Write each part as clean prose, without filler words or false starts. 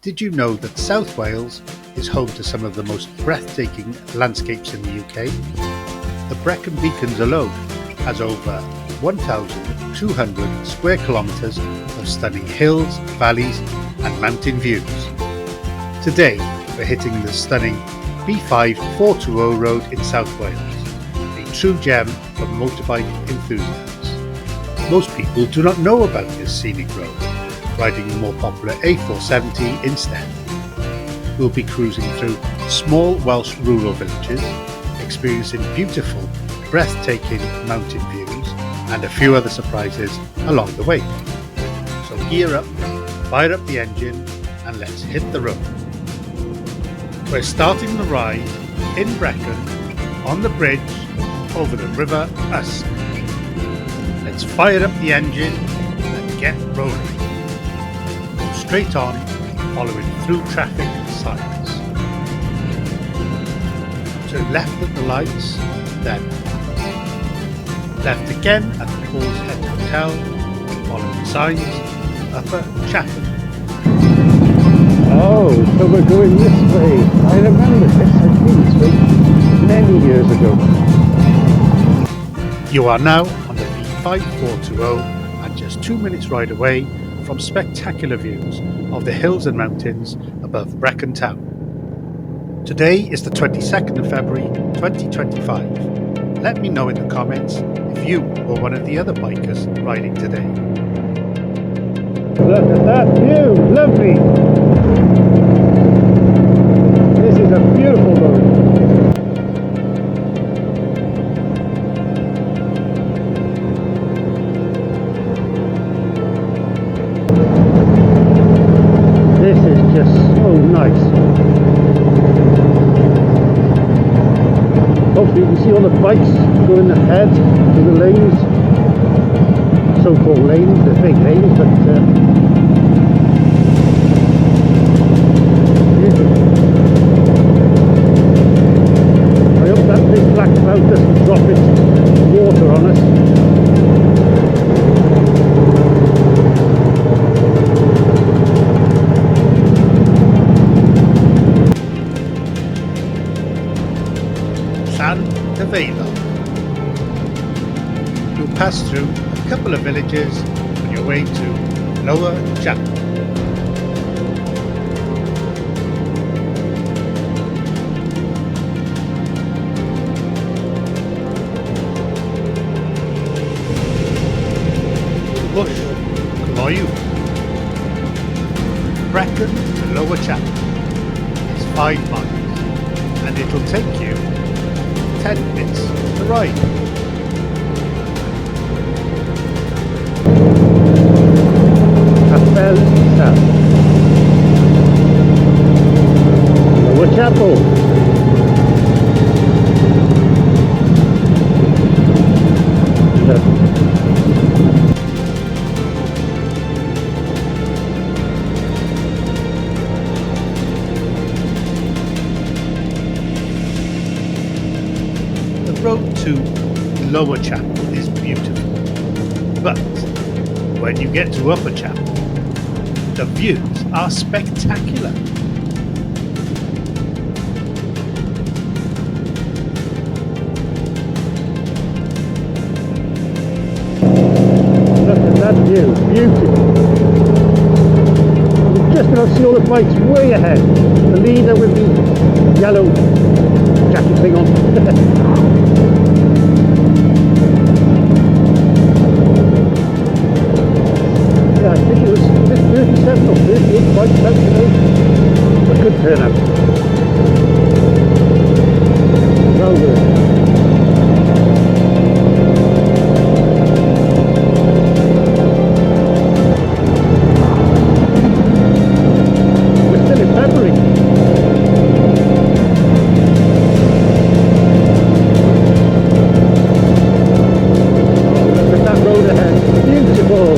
Did you know that South Wales is home to some of the most breathtaking landscapes in the UK? The Brecon Beacons alone has over 1,200 square kilometres of stunning hills, valleys and mountain views. Today we're hitting the stunning B5 420 road in South Wales, a true gem for motorbike enthusiasts. Most people do not know about this scenic road, riding the more popular A470 instead. We'll be cruising through small Welsh rural villages, experiencing beautiful, breathtaking mountain views and a few other surprises along the way. So gear up, fire up the engine and let's hit the road. We're starting the ride in Brecon on the bridge over the River Usk. Let's fire up the engine and get rolling. Go straight on, following through traffic signs. Turn left at the lights, then left again at the Paul's Head Hotel, following signs, Upper Chatham. Oh, so we're going this way. I remember this. I've been this way many years ago. You are now on the B5 420 and just 2 minutes ride away from spectacular views of the hills and mountains above Brecon town. Today is the 22nd of February 2025. Let me know in the comments if you were one of the other bikers riding today. Look at that view, lovely. This is a beautiful road. This is just so nice. Hopefully you can see all the bikes going ahead to the lanes, so-called lanes, they're big lanes, but beautiful. I hope that big black cloud doesn't drop its water on us. You'll pass through a couple of villages on your way to Lower Chapel. Lush, Brecon to Lower Chapel is 5 miles and it'll take you 10 minutes to ride. Capel South. Lower Chapel. The road to Lower Chapel is beautiful, but when you get to Upper Chapel, the views are spectacular. Look at that view, beautiful. You're just about to see all the bikes way ahead. The leader with the yellow jacket thing on. I think it was 37 or 38 bikes out today. A good turnout. Well done. We're still in February. Look at that road ahead. Beautiful.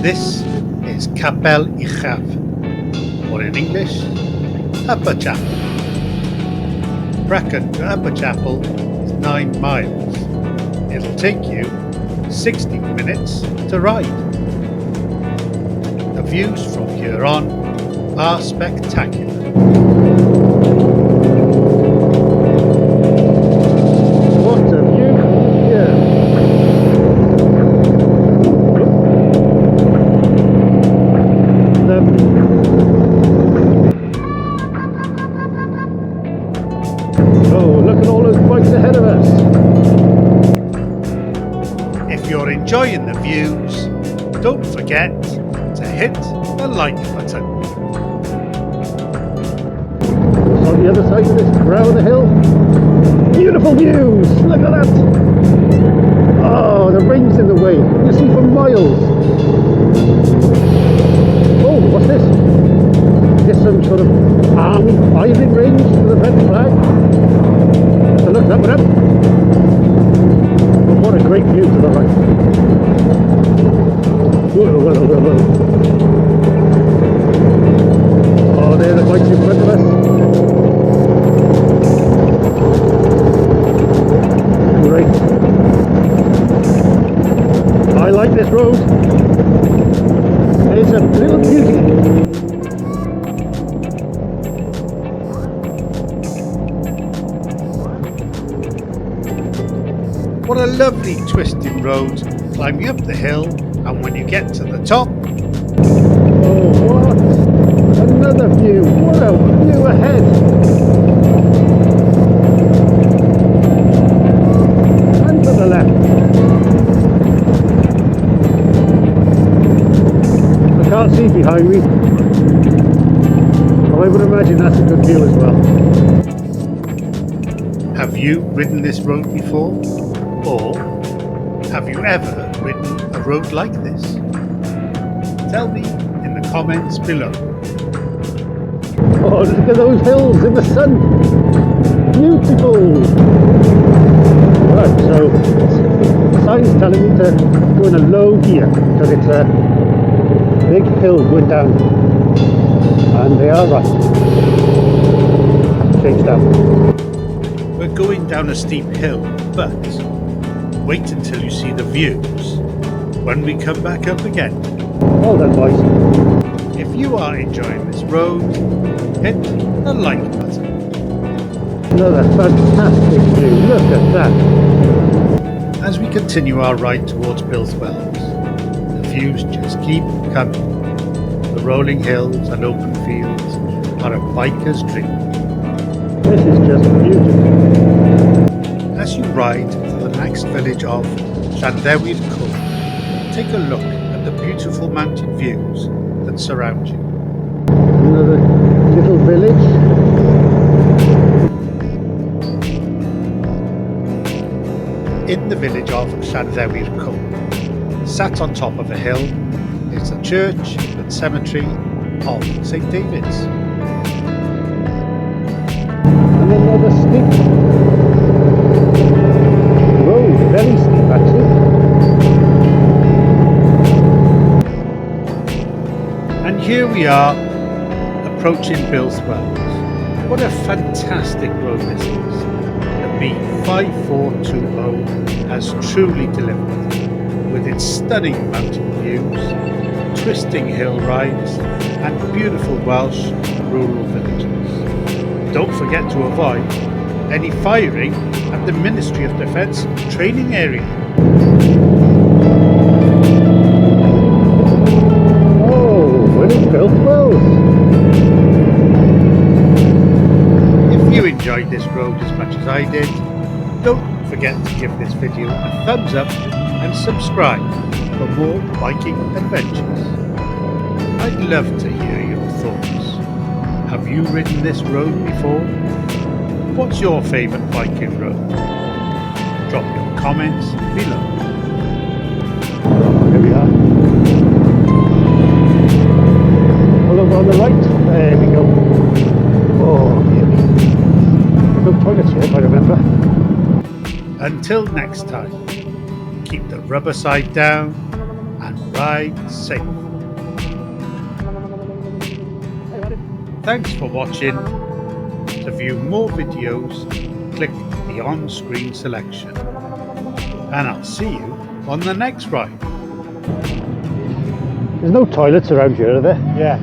This is Capel Uchaf, or in English, Upper Chapel. Brecon to Upper Chapel is 9 miles. It'll take you 60 minutes to ride. The views from here on are spectacular. What a view from here. Lovely. Oh, look at all those bikes ahead of us. If you're enjoying the views, don't forget to hit the like button. What's on the other side of this brow of the hill? Beautiful views! Look at that! Oh, the rain's in the way. You see for miles. Oh, what's this? Is this some sort of army firing range with a red flag? So look that one up. What a great view to the right. Whoa, whoa, whoa, whoa. Oh, there the bikes in front of us. Great. I like this road. It's a little beauty. What a lovely twisting road, climbing up the hill, and when you get to the top, Oh, what? Another view. What a view ahead. And to the left. I can't see behind me. But I would imagine that's a good view as well. have you ridden this road before? Or have you ever ridden a road like this? Tell me in the comments below. Oh, look at those hills in the sun. Beautiful. Right, so the sign's telling me to go in a low gear because it's a big hill going down. And they are right. Change down. We're going down a steep hill, but wait until you see the views when we come back up again. Well done, boys. If you are enjoying this road, hit the like button. Another fantastic view. Look at that. As we continue our ride towards Builth Wells, the views just keep coming. The rolling hills and open fields are a biker's dream. This is just beautiful. As you ride to the next village of Llanddewi'r Cwm, take a look at the beautiful mountain views that surround you. Another little village. In the village of Llanddewi'r Cwm, sat on top of a hill, is the church and cemetery of St David's. And another steep road, very steep actually. And here we are, approaching Builth Wells. What a fantastic road this is. The B5420 has truly delivered, with its stunning mountain views, twisting hill rides, and beautiful Welsh rural villages. Don't forget to avoid any firing at the Ministry of Defence training area. Oh, we're in Builth Wells. If you enjoyed this road as much as I did, don't forget to give this video a thumbs up and subscribe for more biking adventures. I'd love to hear your thoughts. Have you ridden this road before? What's your favourite biking road? Drop your comments below. Here we are. Pull over on the right. There we go. Oh, dear. No toilets here, if I remember. Until next time, keep the rubber side down and ride safe. Thanks for watching. To view more videos, click the on-screen selection. And I'll see you on the next ride. There's no toilets around here, are there? Yeah.